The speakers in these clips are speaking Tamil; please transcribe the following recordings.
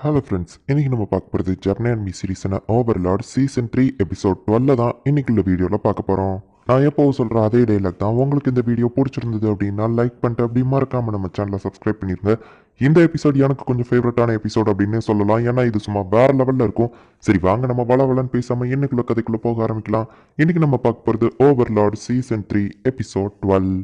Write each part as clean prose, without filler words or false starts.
ஹலோ ஃப்ரெண்ட்ஸ், இன்னைக்கு நம்ம பார்க்க போகிறது ஜெப்னி and me சீரீஸான Overlord season 3 episode 12 தான் இன்னைக்குள்ள வீடியோவில் பார்க்க போகிறோம். நான் எப்போவும் சொல்கிற அதே டைலாக் தான். உங்களுக்கு இந்த வீடியோ பிடிச்சிருந்தது அப்படின்னா லைக் பண்ணிட்டு அப்படி மறக்காம நம்ம சேனலை சப்ஸ்கிரைப் பண்ணிருங்க. இந்த எபிசோட் எனக்கு கொஞ்சம் ஃபேவரட்டான எபிசோட் அப்படின்னு சொல்லலாம். ஏன்னா இது சும்மா வேற லெவலில் இருக்கும். சரி வாங்க நம்ம வளவலன்னு பேசாமல் இன்னைக்குள்ள கதைக்குள்ளே போக ஆரம்பிக்கலாம். இன்னைக்கு நம்ம பார்க்க போகிறது ஓவர்லார்ட் சீசன் 3 எபிசோட் 12.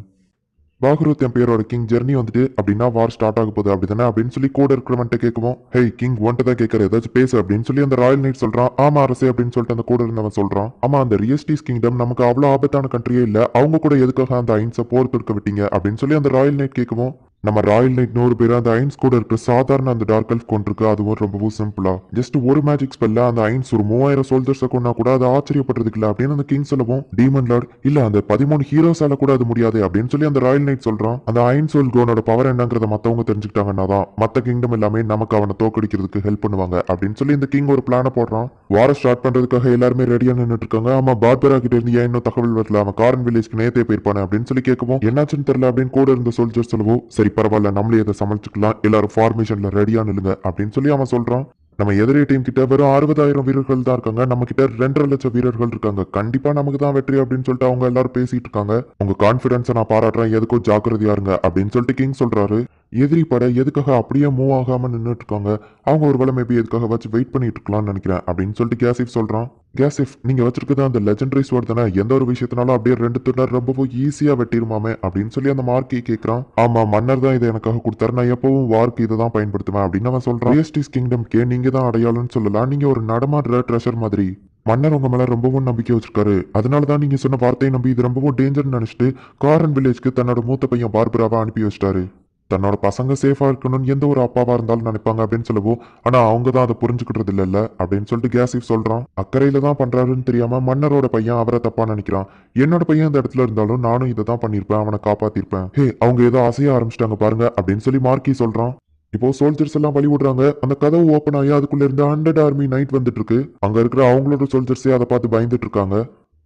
பாகுருத் என் பேரோட கிங் ஜெர்னி வந்துட்டு அப்படின்னா வார் ஸ்டார்ட் ஆக போகுது அப்படிதானே அப்படின்னு சொல்லி கூட இருக்கிறவன்ட்ட கேட்கவும், ஹே கிங் ஒன்ட்டு தான் கேட்கற ஏதாச்சும் பேசு அப்படின்னு சொல்லி அந்த ராயல் நைட் சொல்றான். ஆமா அரசே அப்படின்னு சொல்லிட்டு அந்த கூட இருந்தவன் சொல்றான். ஆமா அந்த ரியஸ்டிஸ் கிங்டம் நமக்கு அவ்வளோ ஆபத்தான கண்ட்ரியே இல்ல, அவங்க கூட எதுக்காக அந்த ஐன்ஸை போர் தொடுக்க விட்டீங்க அப்படின்னு சொல்லி அந்த ராயல் நைட் கேட்கவும், நம்ம ராயல் நைட் 100 பேர் அந்த ஐன்ஸ் கூட இருக்க சாதாரண அந்த டார்க் எல்ஃப் கொண்டிருக்கு. அதுவும் ரொம்பவும் சிம்பிளா ஜஸ்ட் ஒரு மேஜிக் ஸ்பெல்ல அந்த ஐன்ஸ் ஒரு 3000 சோல்ஜர்ஸை கொண்டா கூட அது ஆச்சரியப்படுறதுக்கு இல்லை அப்படின்னு அந்த கிங் சொல்லவும், டீமன் லார்ட் இல்ல அந்த 13 ஹீரோஸால கூட அது முடியாது அப்படின்னு சொல்லி அந்த ராயல் நைட் சொல்றான். அந்த ஐன் சோல் கோனோட பவர் என்னங்கிறத மத்தவங்க தெரிஞ்சுக்கிட்டாங்கன்னா தான் மத்த கிங்டம் எல்லாமே நமக்கு அவனை தோக்கடிக்கிறதுக்கு ஹெல்ப் பண்ணுவாங்க அப்படின்னு சொல்லி இந்த கிங் ஒரு பிளான போடுறான். வார ஸ்டார்ட் பண்றதுக்காக எல்லாருமே ரெடியா நின்றுட்டு இருக்காங்க. ஆமா பார்பரா கிட்ட இருந்து ஏன் இன்னும் தகவல் வரல, அவன் காரன் வில்லேஜ்க்கு நேத்தே போயிருப்பானே அப்படின்னு சொல்லி கேட்கவும், என்னாச்சுன்னு தெரியல அப்படின்னு கூட இருந்த சோல்ஜர்ஸ் சொல்லவும், சரி பரவாயில்ல நம்மளே இதை சமாளிச்சுக்கலாம், எல்லாரும் ஃபார்மேஷன்ல ரெடியா நில்லுங்க அப்படின்னு சொல்லி அவன் சொல்றான். நம்ம எதிரி டீம் கிட்ட வெறும் 60,000 வீரர்கள் தான் இருக்காங்க, நம்ம கிட்ட 2.5 லட்சம் வீரர்கள் இருக்காங்க, கண்டிப்பா நமக்கு தான் வெற்றி அப்படின்னு சொல்லிட்டு அவங்க எல்லாரும் பேசிட்டு இருக்காங்க. உங்க கான்பிடன்ஸை நான் பாராட்டுறேன், எதுக்கும் ஜாக்கிரதையா இருங்க அப்படின்னு சொல்லிட்டு கிங் சொல்றாரு. எதிரி படை எதுக்காக அப்படியே மூவ் ஆகாம நின்றுட்டு இருக்காங்க, அவங்க ஒரு வேளை மேபி எதுக்காக வச்சு வெயிட் பண்ணிட்டு இருக்கலாம்னு நினைக்கிறேன் அப்படின்னு சொல்லிட்டு கேசிஃப் சொல்றான். கேசிஃப் நீங்க வச்சிருக்கிறது அந்த லெஜெண்டரி ஸ்வோர்ட் தானே, எந்த ஒரு விஷயத்தினாலும் அப்படியே 2 துண்டர் ரொம்பவும் ஈஸியா வெட்டிருமாமே அப்படின்னு சொல்லி அந்த மார்க்கி கேட்கறான். ஆமா மன்னர் தான் இதை எனக்காக கொடுத்தாரு, நான் எப்பவும் வார்க்கு இதை தான் பயன்படுத்துவேன் அப்படின்னு அவன் சொல்றான். ரியஸ்டிஸ் கிங்டம் கே நீங்க தான் அடையாளம்னு சொல்லலாம், நீங்க ஒரு நடமாடுற ட்ரெஷர் மாதிரி. மன்னர் உங்க மேல ரொம்பவும் நம்பிக்கை வச்சிருக்காரு, அதனாலதான் நீங்க சொன்ன வார்த்தையை நம்பி இது ரொம்பவும் டேஞ்சர்னு நினைச்சிட்டு காரன் வில்லேஜ்க்கு தன்னோட மூத்த பையன் பார்பராவை அனுப்பி வச்சிட்டாரு. தன்னோட பசங்க சேஃபா இருக்கணும்னு எந்த ஒரு அப்பாவா இருந்தாலும் நினைப்பாங்க அப்படின்னு சொல்லவும், ஆனா அவங்க தான் அதை புரிஞ்சுக்கிட்டது இல்ல அப்படின்னு சொல்லிட்டு கேசிஃப் சொல்றான். அக்கறையில தான் பண்றாருன்னு தெரியாம மன்னரோட பையன் அவரை தப்பா நினைக்கிறான். என்னோட பையன் அந்த இடத்துல இருந்தாலும் நானும் இதை தான் பண்ணிருப்பேன், அவனை காப்பாத்திருப்பேன். ஹே அவங்க ஏதோ அசைய ஆரம்பிச்சிட்டாங்க பாருங்க அப்படின்னு சொல்லி மார்க்கி சொல்றான். இப்போ சோல்ஜர்ஸ் எல்லாம் வழி விடுறாங்க. அந்த கதவு ஓப்பன் ஆகி அதுக்குள்ள இருந்து 100 ஆர்மி நைட் வந்துட்டு இருக்கு. அங்க இருக்கிற அவங்களோட சோல்ஜர்ஸே அதை பார்த்து பயந்துட்டு இருக்காங்க.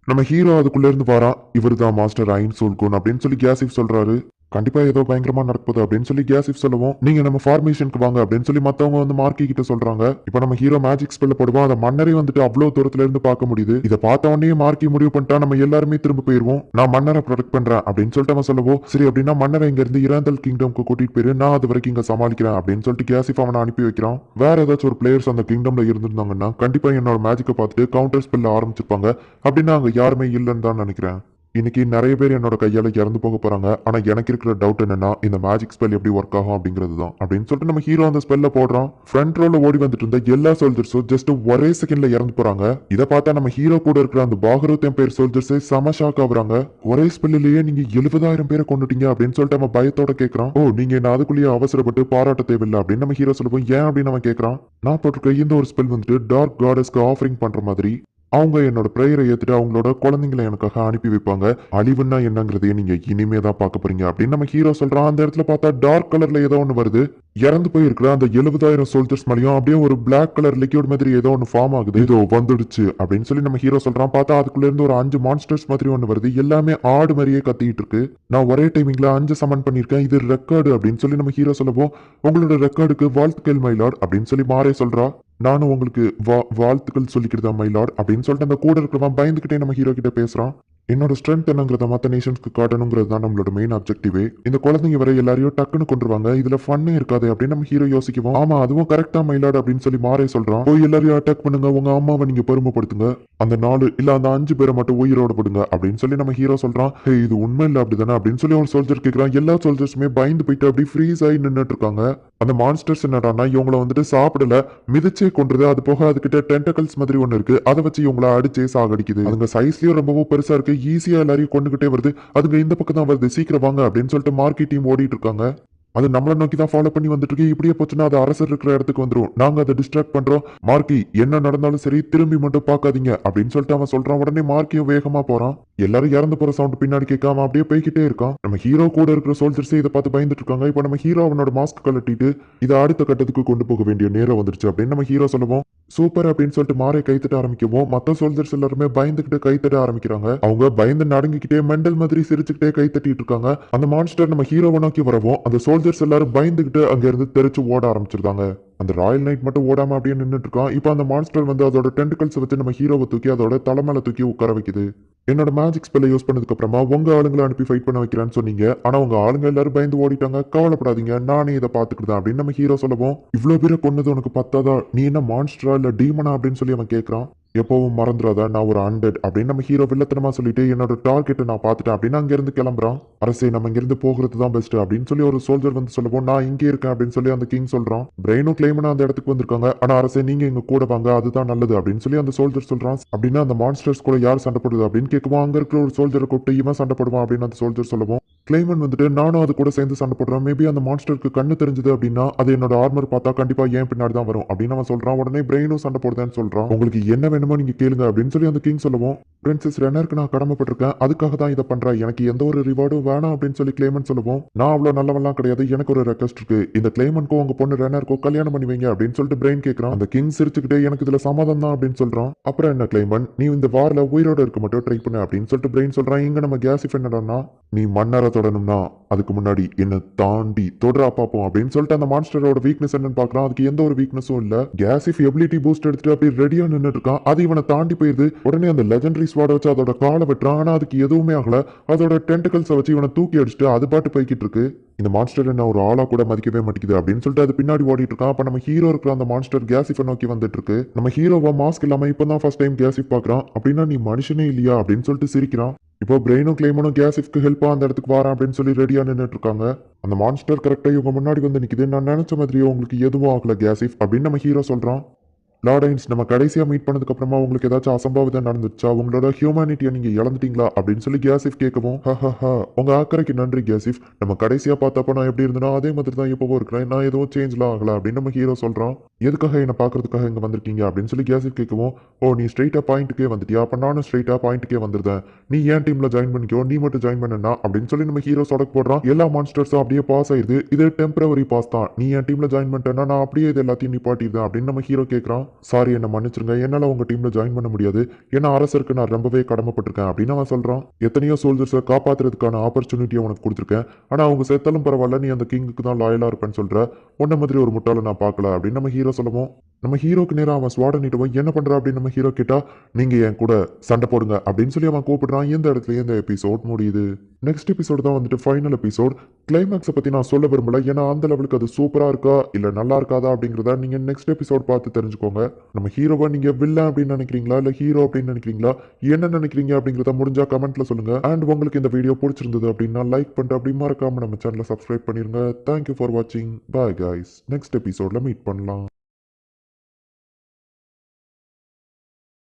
நம்ம ஹீரோ அதுக்குள்ள இருந்து வாரான். இவர் தான் மாஸ்டர் ஐன் சோல்கோன் அப்படின்னு சொல்லி கேசிஃப் சொல்றாரு. கண்டிப்பா ஏதோ பயங்கரமா நடக்குது அப்படின்னு சொல்லி கேசிஃப் சொல்லவும், நீங்க நம்ம ஃபார்மேஷனுக்கு வாங்க அப்படின்னு சொல்லி மத்தவங்க வந்து மார்க்கி கிட்ட சொல்றாங்க. இப்போ நம்ம ஹீரோ மேஜிக் ஸ்பெல்ல போடுவோம், அந்த மன்னரை வந்துட்டு அவ்வளவு தூரத்துல இருந்து பார்க்க முடியுது. இதை பார்த்த உடனே மார்க்கி முடிவு பண்ணிட்டா நம்ம எல்லாருமே திரும்ப போயிருவோம், நான் மன்னரை ப்ரொடெக்ட் பண்றேன் அப்படின்னு சொல்லிட்டு அவன் சொல்லவும், சரி அப்படின்னா மன்னரை இங்க இருந்து இராந்தல் கிங்டம்க்கு கூட்டிட்டு போயிரு, நான் அது வரைக்கும் இங்க சமாளிக்கிறேன் அப்படின்னு சொல்லிட்டு கேசிஃப் அவனை அனுப்பி வைக்கிறான். வேற ஏதாச்சும் ஒரு பிளேயர்ஸ் அந்த கிங்டம்ல இருந்திருந்தாங்கன்னா கண்டிப்பா என்னோட மேஜிக்கை பார்த்துட்டு கவுண்டர் ஸ்பெல்ல ஆரம்பிச்சிருப்பாங்க. அப்படின்னா அங்க யாருமே இல்லைன்னு தான் நினைக்கிறேன். இன்னைக்கு நிறைய பேர் என்னோட கையால இறந்து போக போறாங்க. ஆனா எனக்கு இருக்கிற டவுட் என்னன்னா இந்த மேஜிக் ஸ்பெல் எப்படி ஒர்க் ஆகும் அப்படிங்கிறது தான் அப்படின்னு சொல்லிட்டு நம்ம ஹீரோ அந்த ஸ்பெல்ல போடுறான். ஃப்ரண்ட் ரோல ஓடி வந்துட்டு இருந்த எல்லா சோல்ஜர்ஸும் ஜஸ்ட் ஒரே செகண்ட்ல இறந்து போறாங்க. இதை பார்த்தா நம்ம ஹீரோ கூட இருக்கிற அந்த பாகருத் பேர் சோல்ஜர்ஸ் செம ஷாக் ஆகுறாங்க. ஒரே ஸ்பெல்லிலேயே நீங்க 70,000 பேரை கொண்டுட்டீங்க அப்படின்னு சொல்லிட்டு அவன் பயத்தோட கேட்கறான். ஓ நீங்க என்ன அதுக்குள்ளேயே அவசரப்பட்டு பாராட்ட தேவையில்லை அப்படின்னு நம்ம ஹீரோ சொல்லுவோம். ஏன் அப்படின்னு அவன் கேட்கறான். நான் போட்டிருக்க இந்த ஒரு ஸ்பெல் வந்துட்டு டார்க் காடஸ்க்கு ஆஃபரிங் பண்ற மாதிரி, அவங்க என்னோட பிரேயரை ஏத்துட்டு அவங்களோட குழந்தைங்களை எனக்காக அனுப்பி வைப்பாங்க. அழிவுன்னா என்னங்கிறதே நீங்க இனிமே தான் பார்க்க போறீங்க அப்படின்னு நம்ம ஹீரோ சொல்றான். அந்த இடத்துல பார்த்தா டார்க் கலர்ல ஏதோ ஒன்று வருது. இறந்து போயிருக்கிற அந்த 70,000 சோல்ஜர்ஸ் மேலேயும் அப்படியே ஒரு பிளாக் கலர் லிக்யூட் மாதிரி ஏதோ ஒன்று ஃபார்ம் ஆகுது. ஏதோ வந்துடுச்சு அப்படின்னு சொல்லி நம்ம ஹீரோ சொல்றான். பார்த்தா அதுக்குள்ள இருந்து ஒரு 5 மான்ஸ்டர்ஸ் மாதிரி ஒன்று வருது. எல்லாமே ஆடு மாதிரியே கத்திட்டு இருக்கு. நான் ஒரே டைமிங்ல 5 சமன் பண்ணிருக்கேன், இது ரெக்கார்டு அப்படின்னு சொல்லி நம்ம ஹீரோ சொல்லவும், உங்களோட ரெக்கார்டுக்கு வாழ்த்துக்கள் மைலார்ட் அப்படின்னு சொல்லி மாறே சொல்றா. நானும் உங்களுக்கு வாழ்த்துக்கள் சொல்லிக்கிறதா மைலார்ட் அப்படின்னு சொல்லிட்டு அந்த கூட இருக்கிறவன் பயந்துகிட்டே நம்ம ஹீரோ கிட்ட பேசுறான். என்னோட ஸ்ட்ரென்த் என்னங்கிறத மற்ற நேஷன்ஸ்க்கு காட்டணுங்கிறது தான் நம்மளோட மெயின் அப்ஜெக்டிவே. இந்த குழந்தைங்க வர எல்லாரையும் டக்குன்னு கொண்டுருவாங்க, இதுல ஃபன்னே இருக்காது அப்படின்னு நம்ம ஹீரோ யோசிக்குவோம். ஆமா அதுவும் கரெக்டா மைலாட் அப்படின்னு சொல்லி மாறே சொல்றான். போய் எல்லாரையும் அட்டாக் பண்ணுங்க, உங்க அம்மாவை நீங்க பெருமைப்படுத்துங்க, அந்த 4 இல்ல அந்த 5 பேரை மட்டும் உயிரோட படுங்க அப்படின்னு சொல்லி நம்ம ஹீரோ சொல்றான். ஹே இது உண்மை இல்லை அப்படிதானே அப்படின்னு சொல்லி ஒரு சோல்ஜர் கேட்கறான். எல்லா சோல்ஜர்ஸுமே பயந்து போயிட்டு அப்படி ஃப்ரீஸ் ஆகி நின்றுட்டு இருக்காங்க. அந்த மான்ஸ்டர்ஸ் என்னடானா இவங்களை வந்துட்டு சாப்பிடல, மிதிச்சே கொன்றது. அது போக அதுகிட்ட டென்டக்கல்ஸ் மாதிரி ஒண்ணு இருக்கு, அதை வச்சு இவங்களை அடிச்சே சாகடிக்குது. அதுங்க சைஸ்லயும் ரொம்பவும் பெருசா இருக்கு, ஈஸியா எல்லாரையும் கொண்டுகிட்டே வருது. அதுங்க இந்த பக்கம் தான் வருது, சீக்கிரம் வாங்க அப்படின்னு சொல்லிட்டு மார்க்கெட் டீம் ஓடிட்டு இருக்காங்க. அது நம்மளை நோக்கி தான் ஃபாலோ பண்ணி வந்துட்டு இருக்கு. இப்படியே போச்சுன்னா அது அரசர் இருக்கிற இடத்துக்கு வந்துடும், நாங்க அதை டிஸ்ட்ராக்ட் பண்றோம். மார்க்கி என்ன நடந்தாலும் சரி திரும்பி மட்டும் பார்க்காதீங்க அப்படின்னு சொல்லிட்டு அவன் சொல்றான். உடனே மார்க்கியும் வேகமா போறான். எல்லாரும் இறந்து போற சவுண்ட் பின்னாடி கேட்காம அப்படியே போய்கிட்டே இருக்கான். நம்ம ஹீரோ கூட இருக்கிற சோல்ஜர்ஸ் இதை பார்த்து பயந்துட்டு இருக்காங்க. இப்போ நம்ம ஹீரோ அவனோட மாஸ்க் கழட்டிட்டு இதை அடுத்த கட்டத்துக்கு கொண்டு போக வேண்டிய நேரம் வந்துருச்சு அப்படின்னு நம்ம ஹீரோ சொல்லுவோம். சூப்பர் அப்படின்னு சொல்லிட்டு மாறே கைத்தட்ட ஆரம்பிக்கவும் மற்ற சோல்ஜர்ஸ் எல்லாருமே பயந்துகிட்டு கைத்தட்ட ஆரம்பிக்கிறாங்க. அவங்க பயந்து நடுங்கிக்கிட்டே மெண்டல் மாதிரி சிரிச்சுக்கிட்டே கைத்தட்டிட்டு இருக்காங்க. அந்த மான்ஸ்டர் நம்ம ஹீரோவை நோக்கி வரவும் அந்த சோல்ஜர்ஸ் எல்லாரும் பயந்துகிட்டு அங்க இருந்து தெரிச்சு ஓட ஆரம்பிச்சிருந்தாங்க. அந்த ராயல் நைட் மட்டும் ஓடாம அப்படியே நின்னுட்டு இருக்கான். இப்போ அந்த மான்ஸ்டர் வந்து அதோட டென்டிகல்ஸ் வச்சு நம்ம ஹீரோவை தூக்கி அதோட தலை மேல தூக்கி உட்கார வைக்குது. என்னோட மேஜிக் ஸ்பெல்லை யூஸ் பண்ணதுக்கு அப்புறமா உங்க ஆளுங்களை அனுப்பி ஃபைட் பண்ண வைக்கிறேன்னு சொன்னீங்க. ஆனா உங்க ஆளுங்க எல்லாரும் பயந்து ஓடிட்டாங்க. கவலைப்படாதீங்க, நானே இதை பாத்துக்கிட்டேன் அப்படின்னு நம்ம ஹீரோ சொல்லவும், இவ்வளவு பேரை கொன்னது உனக்கு பத்தாதா? நீ என்ன மான்ஸ்டரா இல்ல டீமனா அப்படின்னு சொல்லி அவன் கேட்கறான். எப்பவும் மறந்துடாத, நான் ஒரு அண்டட் அப்படின்னு நம்ம ஹீரோ வில்லத்தனமா சொல்லிட்டு என்னோட டார்கெட்டை நான் பார்த்துட்டேன் அப்படின்னு அங்க இருந்து கிளம்புறான். அரசே, நம்ம இங்க இருந்து போகிறது தான் பெஸ்ட் அப்படின்னு சொல்லி ஒரு சோல்ஜர் வந்து சொல்லவும், நான் இங்கே இருக்கேன் அப்படின்னு சொல்லி அந்த கிங் சொல்றான். பிரெயினும் கிளைமனும் அந்த இடத்துக்கு வந்திருக்காங்க. ஆனா அரசே, நீங்க எங்க கூட வாங்க, அதுதான் நல்லது அப்படின்னு சொல்லி அந்த சோல்ஜர் சொல்றான். அப்படின்னா அந்த மான்ஸ்டர்ஸ் கூட யார் சண்டை போடுது அப்படின்னு கேட்குவோம். அங்க இருக்கிற ஒரு சோல்ஜரை கூப்பிட்டு இவன் சண்டை போடுவான் அப்படின்னு அந்த சோல்ஜர் சொல்லவும், கிளைமன் வந்துட்டு நானும் அது கூட சேர்ந்து சண்டை போடுறேன். மேபி அந்த மான்ஸ்டருக்கு கண்ணு தெரிஞ்சது அப்படின்னா அது என்னோட ஆர்மர் பார்த்தா கண்டிப்பா ஏன் பின்னாடி தான் வரும் அப்படின்னு அவன் சொல்றான். உடனே பிரெயினும் சண்டை போடுதேன்னு சொல்றான். உங்களுக்கு என்ன வேணுமோ நீங்க கேளுங்க அப்படின்னு சொல்லி அந்த கிங் சொல்லவும், பிரின்சஸ் ரெனருக்கு நான் கடமைப்பட்டிருக்கேன், அதுக்காக தான் இதை பண்றேன், எனக்கு எந்த ஒரு ரிவார்டும் வேணாம் அப்படின்னு சொல்லி கிளைமன் சொல்லவும், நான் அவ்வளவு நல்லவெல்லாம் கிடையாது, எனக்கு ஒரு ரெக்வஸ்ட் இருக்கு, இந்த கிளைமனுக்கும் உங்க பொண்ணு ரெனருக்கும் கல்யாணம் பண்ணி வைங்க அப்படின்னு சொல்லிட்டு பிரெயின் கேட்கறான். அந்த கிங் சிரிச்சுக்கிட்டே எனக்கு இதுல சமாதம் தான் அப்படின்னு சொல்றான். அப்புறம் என்ன கிளைமன், நீ இந்த வார்ல உயிரோட இருக்க மட்டும் ட்ரை பண்ணு அப்படின்னு சொல்லிட்டு பிரெயின் சொல்றான். இங்க நம்ம கேசிஃப் என்னடான்னா, நீ மன்னரை தொடணும்னா அதுக்கு முன்னாடி என்ன தாண்டி தொடரா பார்ப்போம் அப்படின்னு சொல்லிட்டு அந்த மான்ஸ்டரோட வீக்னஸ் என்னன்னு பாக்குறான். அதுக்கு எந்த ஒரு வீக்னஸும் இல்ல. கேசிஃப் எபிலிட்டி பூஸ்ட் எடுத்துட்டு அப்படியே ரெடியா நின்னுட்டு இருக்கான். அது இவனை தாண்டி போயிருது. உடனே அந்த லெஜெண்டரி ஸ்வாட வச்சு அதோட காலை வெட்டுறான். ஆனா அதுக்கு எதுவுமே ஆகல. அதோட டென்டிகல்ஸை வச்சு இவனை தூக்கி அடிச்சுட்டு அது பாட்டு போய்கிட்டு இருக்கு. இந்த மான்ஸ்டர் என்ன ஒரு ஆளா கூட மதிக்கவே மாட்டேங்குது அப்படின்னு சொல்லிட்டு அது பின்னாடி ஓடிட்டு இருக்கான். அப்ப நம்ம ஹீரோ இருக்கிற அந்த மான்ஸ்டர் கேசிஃபை நோக்கி வந்துட்டு இருக்கு. நம்ம ஹீரோவா மாஸ்க் இல்லாம இப்பதான் ஃபர்ஸ்ட் டைம் கேசிஃப் பாக்குறான். அப்படின்னா நீ மனுஷனே இல்லையா அப்படின்னு சொல்லிட்டு சிரிக்கிறான். இப்போ பிரெயினும் கிளைமனும் கேசிஃப்க்கு ஹெல்ப்பா அந்த இடத்துக்கு வாரான் அப்படின்னு சொல்லி ரெடியா நின்னுட்டு இருக்காங்க. அந்த மான்ஸ்டர் கரெக்டா இவங்க முன்னாடி வந்து நிக்குது. நான் நினைச்ச மாதிரியே உங்களுக்கு எதுவும் ஆகல கேசிஃப் அப்படின்னு நம்ம ஹீரோ சொல்றான். லார்டைன்ஸ், நம்ம கடைசியா மீட் பண்ணதுக்கு அப்புறமா உங்களுக்கு ஏதாச்சும் அசம்பாவிதம் நடந்துச்சா? உங்களோட ஹியூமனிட்டியை நீங்க இழந்துட்டீங்களா அப்படின்னு சொல்லி கேசிஃப் கேட்கவும், உங்க அக்கறைக்கு நன்றி கேசிஃப், நம்ம கடைசியா பார்த்தப்ப நான் எப்படி இருந்தேனோ அதே மாதிரி தான் எப்பவும் இருக்கிறேன், நான் எதுவும் சேஞ்ச்லாம் ஆகல அப்படின்னு நம்ம ஹீரோ சொல்றான். எதுக்காக என்ன பாக்குறதுக்காக இங்க வந்திருக்கீங்க அப்படின்னு சொல்லி கேசிஃப் கேட்கவும், ஓ நீ ஸ்ட்ரைட்டா பாயிண்ட்டுக்கே வந்துட்டியா, அப்ப நானும் ஸ்ட்ரைட்டா பாயிண்ட்டுக்கே வந்துருந்தேன், நீ ஏன் டீம்ல ஜாயின் பண்ணிக்கோ, நீ மட்டும் ஜாயின் பண்ணா அப்படின்னு சொல்லி நம்ம ஹீரோ சொடக்கு போடுறான். எல்லா மான்ஸ்டர்ஸும் அப்படியே பாஸ் ஆயிருது. இது டெம்பரவரி பாஸ் தான், நீ என் டீம்ல ஜாயின் பண்ணிட்டேன்னா நான் அப்படியே இது எல்லாத்தையும் நிப்பாட்டிடுறேன் அப்படின்னு நம்ம ஹீரோ கேட்கறான். சாரி, என்ன மன்னிச்சிருங்க, என்னால உங்க டீம்ல ஜாயின் பண்ண முடியாது, ஏன்னா அரசருக்கு நான் ரொம்பவே கடமைப்பட்டிருக்கேன் அப்படின்னு அவன் சொல்றான். எத்தனையோ சோல்ஜர்ஸை காப்பாத்துறதுக்கான ஆப்பர்ச்சுனிட்டியை உனக்கு கொடுத்துருக்கேன், ஆனா அவங்க செத்தாலும் பரவாயில்ல, நீ அந்த கிங்குக்கு தான் லாயலா இருப்பேன்னு சொல்ற, உன்ன மாதிரி ஒரு முட்டாளை நான் பார்க்கல அப்படின்னு நம்ம ஹீரோ சொல்லவும், நம்ம ஹீரோக்கு நேரம் அவன் ஸ்வாட நீட்டுவோம். என்ன பண்ற அப்படின்னு நம்ம ஹீரோ கேட்டா, நீங்க என் கூட சண்டை போடுங்க அப்படின்னு சொல்லி அவன் கூப்பிடுறான். இந்த இடத்துல இந்த எபிசோட் முடியுது. நெக்ஸ்ட் எபிசோட் தான் வந்துட்டு ஃபைனல் எபிசோட். கிளைமேக்ஸை பத்தி நான் சொல்ல விரும்பல, ஏன்னா அந்த லெவலுக்கு அது சூப்பரா இருக்கா இல்ல நல்லா இருக்காதா அப்படிங்கிறத நீங்க நெக்ஸ்ட் எபிசோட் பார்த்து தெரிஞ்சுக்கோங்க. நம்ம ஹீரோவை நீங்க வில்லன் அப்படின்னு நினைக்கிறீங்களா இல்ல ஹீரோ அப்படின்னு நினைக்கிறீங்களா, என்ன நினைக்கிறீங்க அப்படிங்கிறத முடிஞ்சா கமெண்ட்ல சொல்லுங்க. அண்ட் உங்களுக்கு இந்த வீடியோ பிடிச்சிருந்தது அப்படின்னா லைக் பண்ணிட்டு அப்படி மறக்காம நம்ம சேனலை சப்ஸ்கிரைப் பண்ணிருங்க. தேங்க்யூ ஃபார் வாட்சிங். பாய் கைஸ், நெக்ஸ்ட் எபிசோட்ல மீட் பண்ணலாம்.